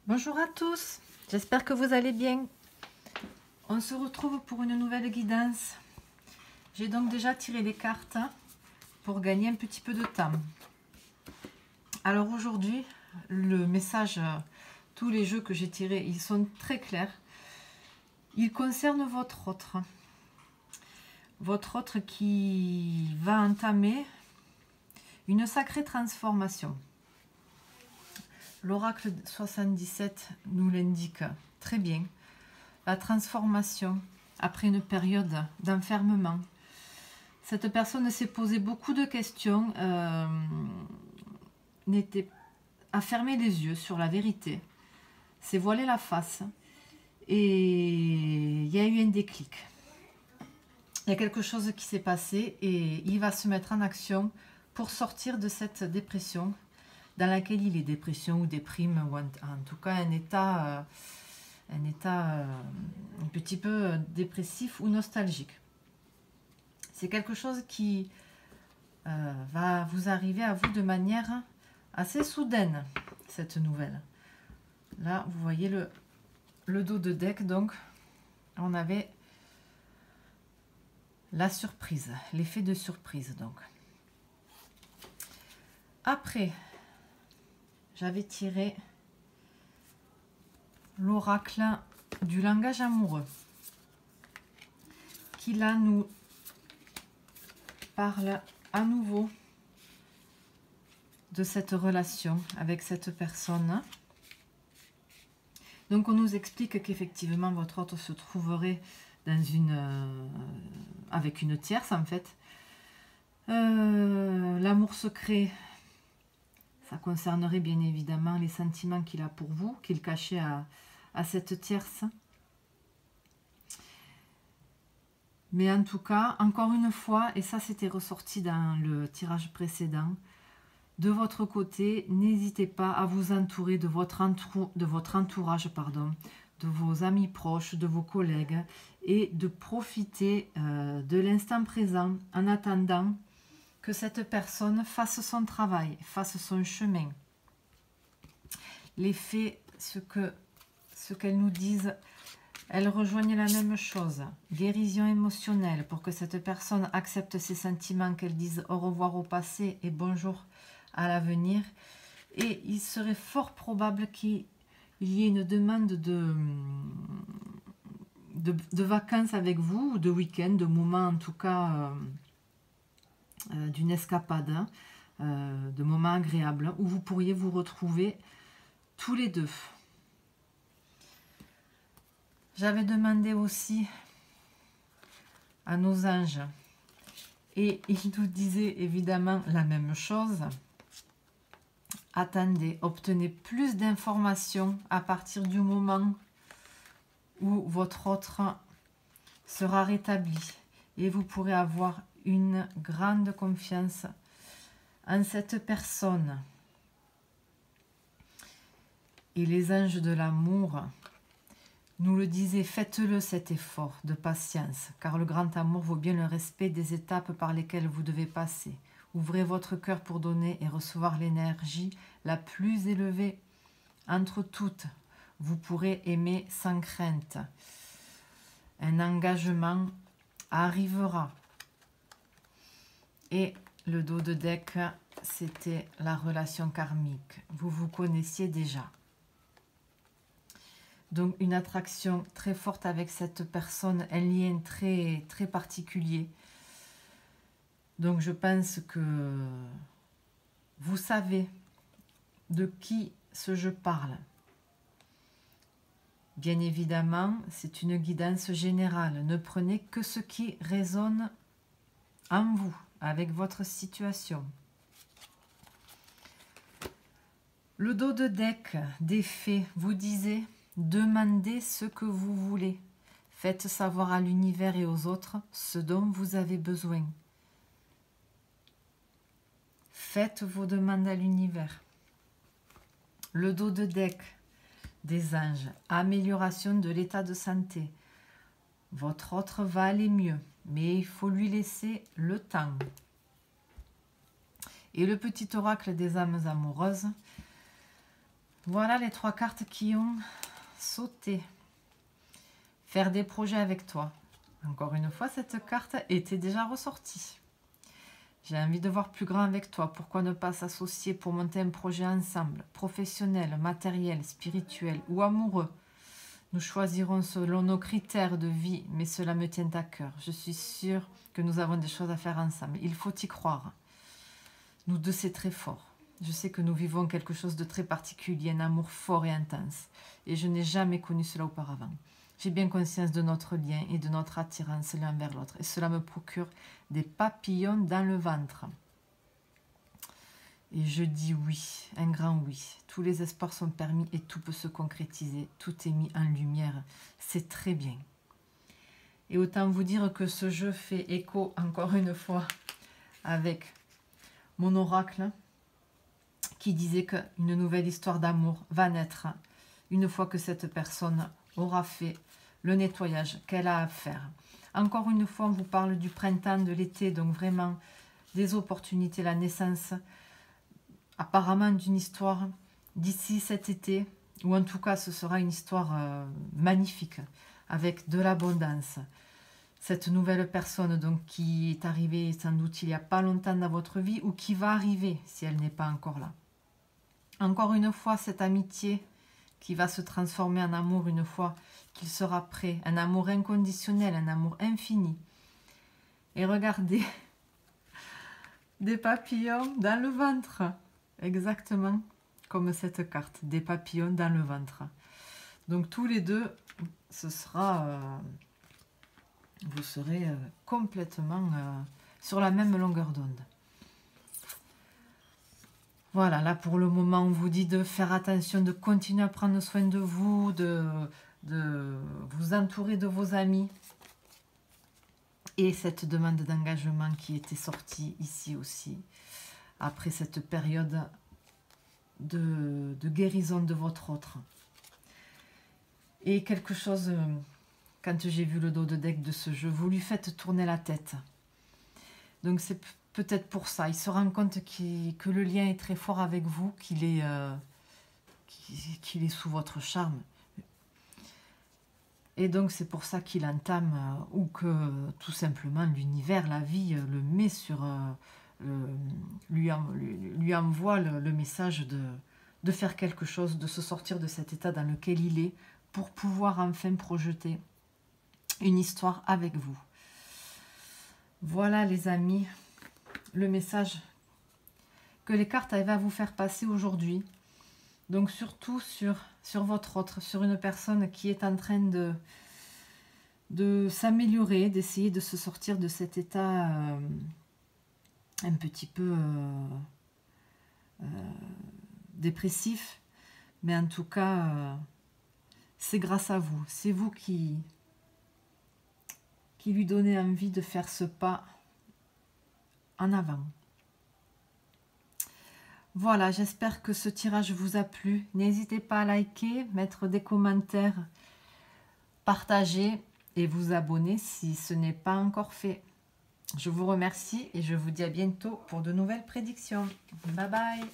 Bonjour à tous, j'espère que vous allez bien. On se retrouve pour une nouvelle guidance. J'ai donc déjà tiré les cartes pour gagner un petit peu de temps. Alors aujourd'hui, le message, tous les jeux que j'ai tirés, ils sont très clairs. Ils concernent votre autre. Votre autre qui va entamer une sacrée transformation. L'oracle 77 nous l'indique très bien. La transformation après une période d'enfermement. Cette personne s'est posé beaucoup de questions, a fermé les yeux sur la vérité, s'est voilé la face et il y a eu un déclic. Il y a quelque chose qui s'est passé et il va se mettre en action pour sortir de cette dépression dans laquelle il est, dépression ou déprime, ou en tout cas un état un petit peu dépressif ou nostalgique. C'est quelque chose qui va vous arriver à vous de manière assez soudaine, cette nouvelle. Là, vous voyez le dos de deck, donc on avait la surprise, l'effet de surprise. Donc après, j'avais tiré l'oracle du langage amoureux qui là nous parle à nouveau de cette relation avec cette personne. Donc on nous explique qu'effectivement votre autre se trouverait dans avec une tierce en fait. L'amour secret, ça concernerait bien évidemment les sentiments qu'il a pour vous, qu'il cachait à cette tierce. Mais en tout cas, encore une fois, et ça c'était ressorti dans le tirage précédent, de votre côté, n'hésitez pas à vous entourer de votre entourage, de vos amis proches, de vos collègues, et de profiter de l'instant présent en attendant que cette personne fasse son travail, fasse son chemin. Les faits, ce qu'elles nous disent, elles rejoignent la même chose. Guérison émotionnelle pour que cette personne accepte ses sentiments, qu'elle dise au revoir au passé et bonjour à l'avenir. Et il serait fort probable qu'il y ait une demande de vacances avec vous, ou de week-end, de moments en tout cas d'une escapade, de moments agréables, où vous pourriez vous retrouver tous les deux. J'avais demandé aussi à nos anges, et ils nous disaient évidemment la même chose. Attendez, obtenez plus d'informations à partir du moment où votre autre sera rétabli et vous pourrez avoir une grande confiance en cette personne. Et les anges de l'amour nous le disaient, faites-le cet effort de patience, car le grand amour vaut bien le respect des étapes par lesquelles vous devez passer. Ouvrez votre cœur pour donner et recevoir l'énergie la plus élevée entre toutes. Vous pourrez aimer sans crainte. Un engagement arrivera. Et le dos de deck, c'était la relation karmique. Vous vous connaissiez déjà. Donc une attraction très forte avec cette personne, un lien très, très particulier. Donc je pense que vous savez de qui ce jeu parle. Bien évidemment, c'est une guidance générale. Ne prenez que ce qui résonne en vous, avec votre situation. Le dos de deck des fées vous disait, demandez ce que vous voulez. Faites savoir à l'univers et aux autres ce dont vous avez besoin. Faites vos demandes à l'univers. Le dos de deck des anges, amélioration de l'état de santé. Votre autre va aller mieux, mais il faut lui laisser le temps. Et le petit oracle des âmes amoureuses Voilà les 3 cartes qui ont sauté. Faire des projets avec toi. Encore une fois, cette carte était déjà ressortie. J'ai envie de voir plus grand avec toi. Pourquoi ne pas s'associer pour monter un projet ensemble, professionnel, matériel, spirituel ou amoureux? Nous choisirons selon nos critères de vie, mais cela me tient à cœur. Je suis sûre que nous avons des choses à faire ensemble. Il faut y croire. Nous deux, c'est très fort. Je sais que nous vivons quelque chose de très particulier, un amour fort et intense. Et je n'ai jamais connu cela auparavant. J'ai bien conscience de notre lien et de notre attirance l'un vers l'autre. Et cela me procure des papillons dans le ventre. Et je dis oui, un grand oui. Tous les espoirs sont permis et tout peut se concrétiser. Tout est mis en lumière. C'est très bien. Et autant vous dire que ce jeu fait écho, encore une fois, avec mon oracle qui disait qu'une nouvelle histoire d'amour va naître une fois que cette personne aura fait le nettoyage qu'elle a à faire. Encore une fois, on vous parle du printemps, de l'été, donc vraiment des opportunités, la naissance apparemment d'une histoire d'ici cet été, ou en tout cas ce sera une histoire magnifique, avec de l'abondance. Cette nouvelle personne donc qui est arrivée sans doute il n'y a pas longtemps dans votre vie, ou qui va arriver si elle n'est pas encore là. Encore une fois, cette amitié qui va se transformer en amour une fois qu'il sera prêt, un amour inconditionnel, un amour infini. Et regardez, des papillons dans le ventre, exactement comme cette carte, des papillons dans le ventre. Donc tous les deux, ce sera, vous serez complètement sur la même longueur d'onde. Voilà, là pour le moment, on vous dit de faire attention, de continuer à prendre soin de vous, de vous entourer de vos amis. Et cette demande d'engagement qui était sortie ici aussi, après cette période de guérison de votre autre. Et quelque chose, quand j'ai vu le dos de deck de ce jeu, vous lui faites tourner la tête. Donc c'est peut-être pour ça. Il se rend compte que le lien est très fort avec vous, qu'il est sous votre charme. Et donc c'est pour ça qu'il entame, ou que tout simplement l'univers, la vie, le met sur... lui envoie le message de faire quelque chose, de se sortir de cet état dans lequel il est, pour pouvoir enfin projeter une histoire avec vous. Voilà les amis, le message que les cartes avaient à vous faire passer aujourd'hui. Donc surtout sur votre autre, sur une personne qui est en train de s'améliorer, d'essayer de se sortir de cet état un petit peu dépressif. Mais en tout cas, c'est grâce à vous. C'est vous qui lui donnez envie de faire ce pas en avant. Voilà, j'espère que ce tirage vous a plu. N'hésitez pas à liker, mettre des commentaires, partager et vous abonner si ce n'est pas encore fait. Je vous remercie et je vous dis à bientôt pour de nouvelles prédictions. Bye bye!